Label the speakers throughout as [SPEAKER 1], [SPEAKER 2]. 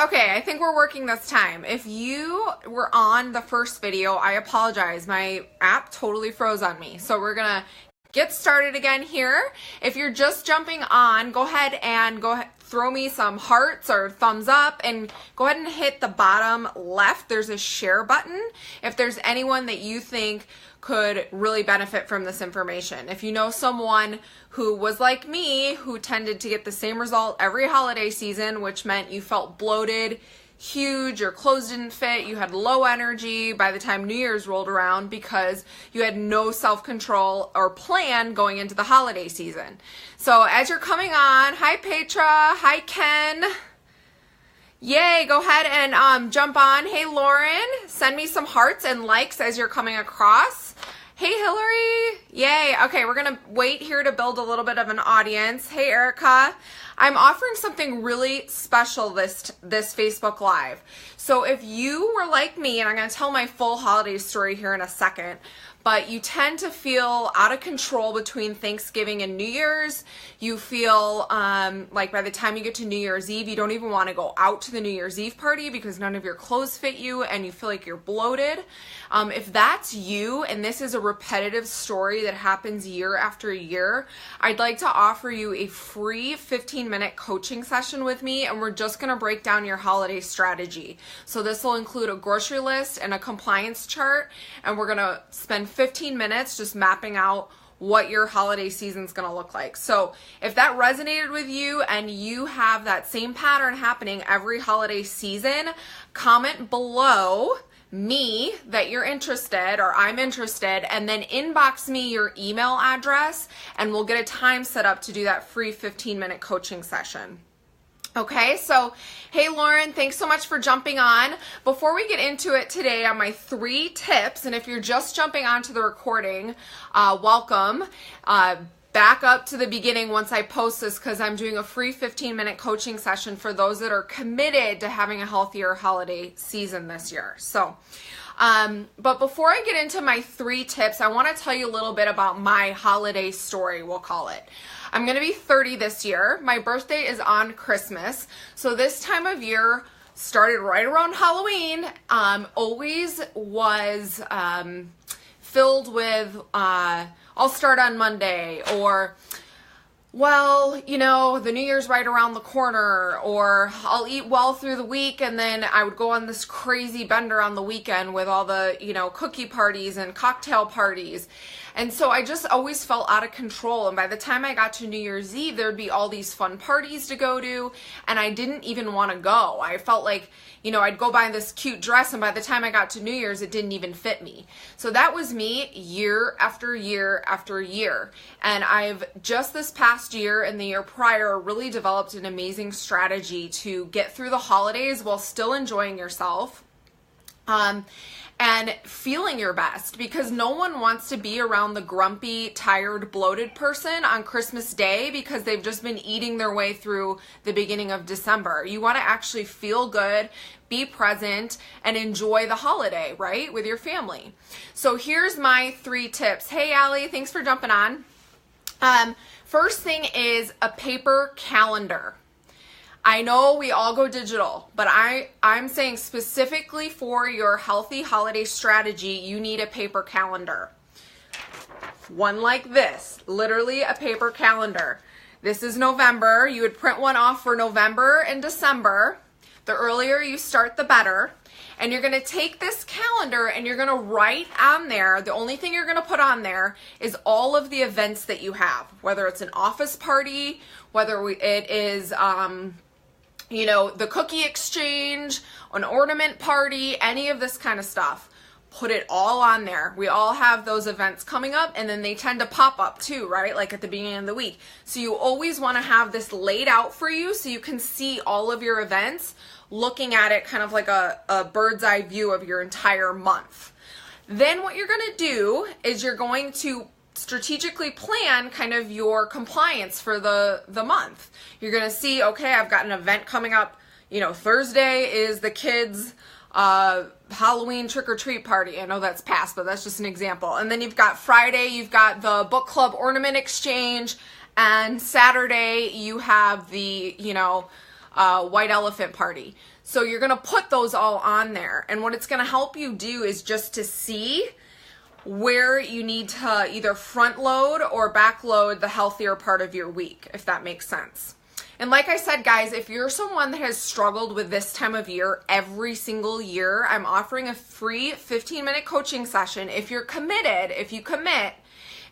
[SPEAKER 1] Okay, I think we're working this time. If you were on the first video, I apologize. My app totally froze on me. So we're gonna get started again here. If you're just jumping on, go ahead and throw me some hearts or thumbs up, and go ahead and hit the bottom left. There's a share button if there's anyone that you think could really benefit from this information. If you know someone who was like me, who tended to get the same result every holiday season, which meant you felt bloated, huge, your clothes didn't fit, you had low energy by the time New Year's rolled around because you had no self-control or plan going into the holiday season. So as you're coming on, hi Petra, hi Ken. Yay, go ahead and jump on. Hey Lauren, send me some hearts and likes as you're coming across. Hey Hillary, yay. Okay, we're gonna wait here to build a little bit of an audience. Hey Erica, I'm offering something really special this Facebook Live. So if you were like me, and I'm gonna tell my full holiday story here in a second, but you tend to feel out of control between Thanksgiving and New Year's. You feel like by the time you get to New Year's Eve, you don't even want to go out to the New Year's Eve party because none of your clothes fit you and you feel like you're bloated. If that's you, and this is a repetitive story that happens year after year, I'd like to offer you a free 15-minute coaching session with me, and we're just going to break down your holiday strategy. So this will include a grocery list and a compliance chart, and we're going to spend 15 minutes just mapping out what your holiday season's going to look like. So if that resonated with you and you have that same pattern happening every holiday season, comment below me that you're interested or I'm interested, and then inbox me your email address and we'll get a time set up to do that free 15-minute coaching session. Okay, so hey Lauren, thanks so much for jumping on. Before we get into it today on my 3 tips, and if you're just jumping onto the recording, welcome. Back up to the beginning once I post this because I'm doing a free 15-minute coaching session for those that are committed to having a healthier holiday season this year. So, but before I get into my 3 tips, I want to tell you a little bit about my holiday story, we'll call it. I'm going to be 30 this year. My birthday is on Christmas. So this time of year started right around Halloween, always was filled with, I'll start on Monday, or, well, you know, the New Year's right around the corner, or I'll eat well through the week, and then I would go on this crazy bender on the weekend with all the, you know, cookie parties and cocktail parties. And so I just always felt out of control. And by the time I got to New Year's Eve, there'd be all these fun parties to go to, and I didn't even want to go. I felt like, you know, I'd go buy this cute dress, and by the time I got to New Year's, it didn't even fit me. So that was me year after year after year. And I've just this past year and the year prior really developed an amazing strategy to get through the holidays while still enjoying yourself. And feeling your best, because no one wants to be around the grumpy, tired, bloated person on Christmas Day because they've just been eating their way through the beginning of December. You want to actually feel good, be present, and enjoy the holiday, right, with your family. So here's my 3 tips. Hey, Allie, thanks for jumping on. First thing is a paper calendar. I know we all go digital, but I'm saying specifically for your healthy holiday strategy, you need a paper calendar. One like this, literally a paper calendar. This is November. You would print one off for November and December. The earlier you start, the better. And you're going to take this calendar and you're going to write on there, the only thing you're going to put on there is all of the events that you have, whether it's an office party, whether it is, you know, the cookie exchange, an ornament party, any of this kind of stuff. Put it all on there. We all have those events coming up, and then they tend to pop up too, right? Like at the beginning of the week. So you always want to have this laid out for you so you can see all of your events, looking at it kind of like a bird's eye view of your entire month. Then what you're going to do is you're going to strategically plan kind of your compliance for the month. You're going to see, okay, I've got an event coming up. You know, Thursday is the kids' Halloween trick-or-treat party. I know that's past, but that's just an example. And then you've got Friday, you've got the book club ornament exchange, and Saturday you have the, you know, white elephant party. So you're going to put those all on there. And what it's going to help you do is just to see where you need to either front load or back load the healthier part of your week, if that makes sense. And like I said, guys, if you're someone that has struggled with this time of year every single year, I'm offering a free 15-minute coaching session. If you're committed, if you commit,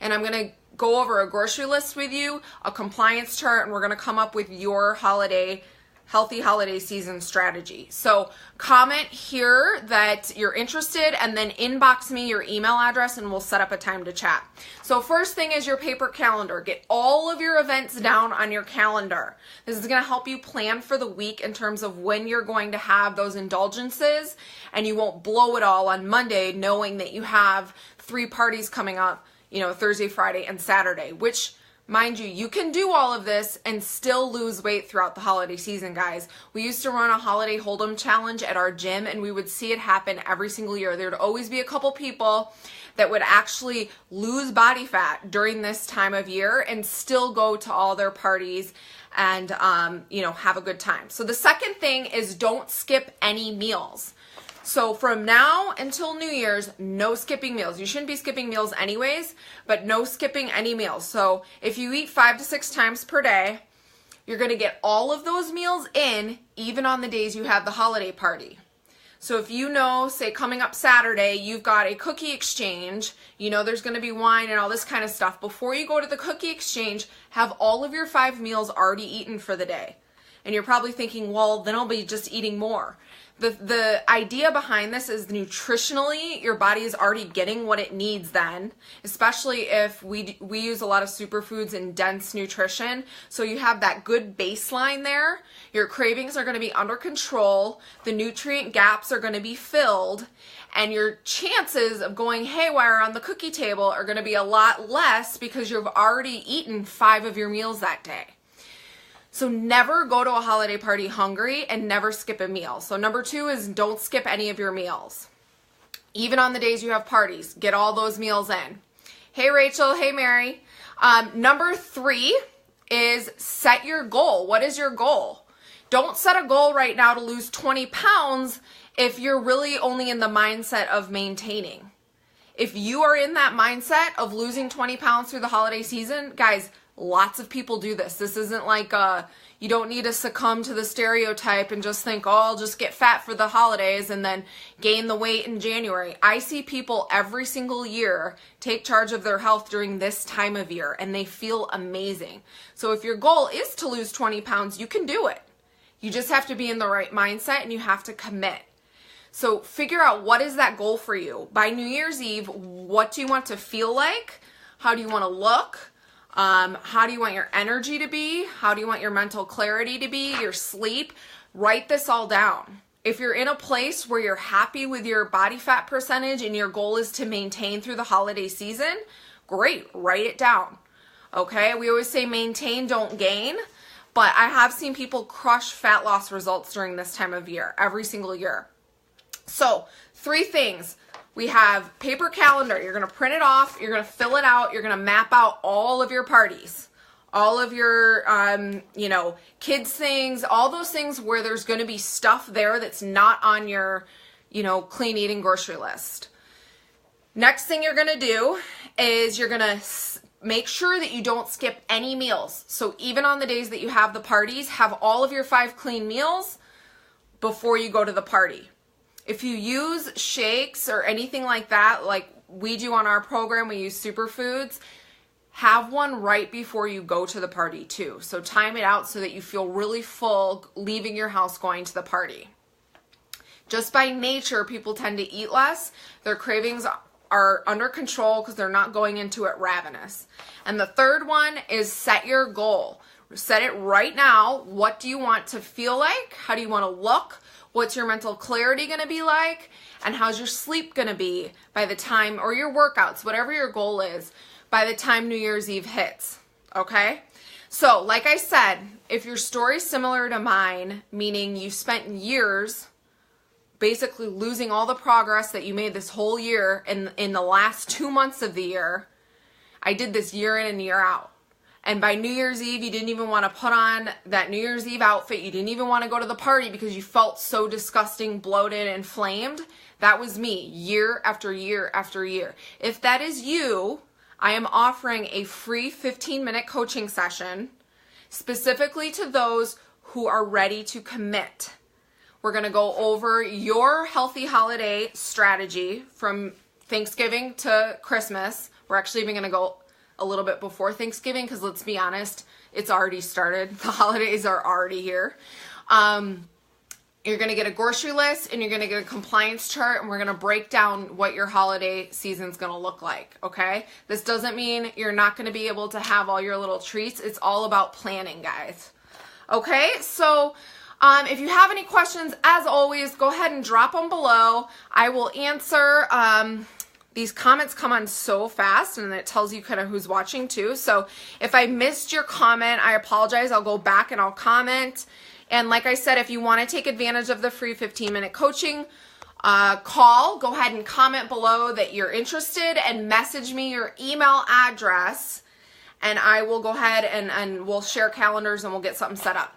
[SPEAKER 1] and I'm going to go over a grocery list with you, a compliance chart, and we're going to come up with your healthy holiday season strategy. So comment here that you're interested and then inbox me your email address and we'll set up a time to chat. So first thing is your paper calendar. Get all of your events down on your calendar. This is going to help you plan for the week in terms of when you're going to have those indulgences, and you won't blow it all on Monday knowing that you have 3 parties coming up, Thursday, Friday, and Saturday, which, mind you, you can do all of this and still lose weight throughout the holiday season, guys. We used to run a holiday hold'em challenge at our gym, and we would see it happen every single year. There would always be a couple people that would actually lose body fat during this time of year and still go to all their parties and, have a good time. So the second thing is don't skip any meals. So from now until New Year's, no skipping meals. You shouldn't be skipping meals anyways, but no skipping any meals. So if you eat 5 to 6 times per day, you're going to get all of those meals in, even on the days you have the holiday party. So if you know, say coming up Saturday, you've got a cookie exchange, there's going to be wine and all this kind of stuff. Before you go to the cookie exchange, have all of your 5 meals already eaten for the day. And you're probably thinking, well, then I'll be just eating more. The idea behind this is nutritionally, your body is already getting what it needs then, especially if we use a lot of superfoods and dense nutrition. So you have that good baseline there. Your cravings are going to be under control. The nutrient gaps are going to be filled. And your chances of going haywire on the cookie table are going to be a lot less because you've already eaten 5 of your meals that day. So never go to a holiday party hungry and never skip a meal. So number 2 is don't skip any of your meals. Even on the days you have parties, get all those meals in. Hey, Rachel. Hey, Mary. Number 3 is set your goal. What is your goal? Don't set a goal right now to lose 20 pounds if you're really only in the mindset of maintaining. If you are in that mindset of losing 20 pounds through the holiday season, guys, lots of people do this. This isn't like you don't need to succumb to the stereotype and just think, oh, I'll just get fat for the holidays and then gain the weight in January. I see people every single year take charge of their health during this time of year, and they feel amazing. So if your goal is to lose 20 pounds, you can do it. You just have to be in the right mindset and you have to commit. So figure out, what is that goal for you? By New Year's Eve, what do you want to feel like? How do you want to look? How do you want your energy to be? How do you want your mental clarity to be? Your sleep? Write this all down. If you're in a place where you're happy with your body fat percentage and your goal is to maintain through the holiday season, great, write it down. Okay, we always say maintain, don't gain, but I have seen people crush fat loss results during this time of year, every single year. So 3 things. We have paper calendar. You're going to print it off. You're going to fill it out. You're going to map out all of your parties, all of your, kids things, all those things where there's going to be stuff there that's not on your, clean eating grocery list. Next thing you're going to do is you're going to make sure that you don't skip any meals. So even on the days that you have the parties, have all of your 5 clean meals before you go to the party. If you use shakes or anything like that, like we do on our program, we use superfoods, have one right before you go to the party too. So time it out so that you feel really full leaving your house going to the party. Just by nature, people tend to eat less. Their cravings are under control because they're not going into it ravenous. And the third one is set your goal. Set it right now. What do you want to feel like? How do you want to look? What's your mental clarity going to be like? And how's your sleep going to be by the time, or your workouts, whatever your goal is, by the time New Year's Eve hits, okay? So, like I said, if your story's similar to mine, meaning you spent years basically losing all the progress that you made this whole year in the last 2 months of the year, I did this year in and year out. and by New Year's Eve, you didn't even want to put on that New Year's Eve outfit. You didn't even want to go to the party because you felt so disgusting, bloated, and inflamed. That was me year after year after year. If that is you, I am offering a free 15-minute coaching session specifically to those who are ready to commit. We're going to go over your healthy holiday strategy from Thanksgiving to Christmas. We're actually even going to go a little bit before Thanksgiving because let's be honest, it's already started. The holidays are already here. You're going to get a grocery list and you're going to get a compliance chart, and we're going to break down what your holiday season's going to look like, okay? This doesn't mean you're not going to be able to have all your little treats. It's all about planning, guys. Okay, so if you have any questions, as always, go ahead and drop them below. I will answer. These comments come on so fast, and it tells you kind of who's watching too. So if I missed your comment, I apologize. I'll go back and I'll comment. And like I said, if you want to take advantage of the free 15-minute coaching call, go ahead and comment below that you're interested and message me your email address, and I will go ahead and we'll share calendars and we'll get something set up.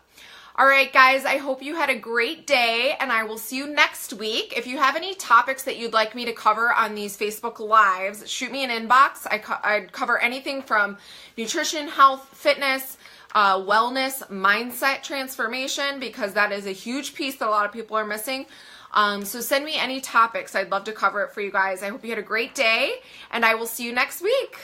[SPEAKER 1] All right, guys, I hope you had a great day, and I will see you next week. If you have any topics that you'd like me to cover on these Facebook Lives, shoot me an inbox. I'd cover anything from nutrition, health, fitness, wellness, mindset transformation, because that is a huge piece that a lot of people are missing. So send me any topics. I'd love to cover it for you guys. I hope you had a great day, and I will see you next week.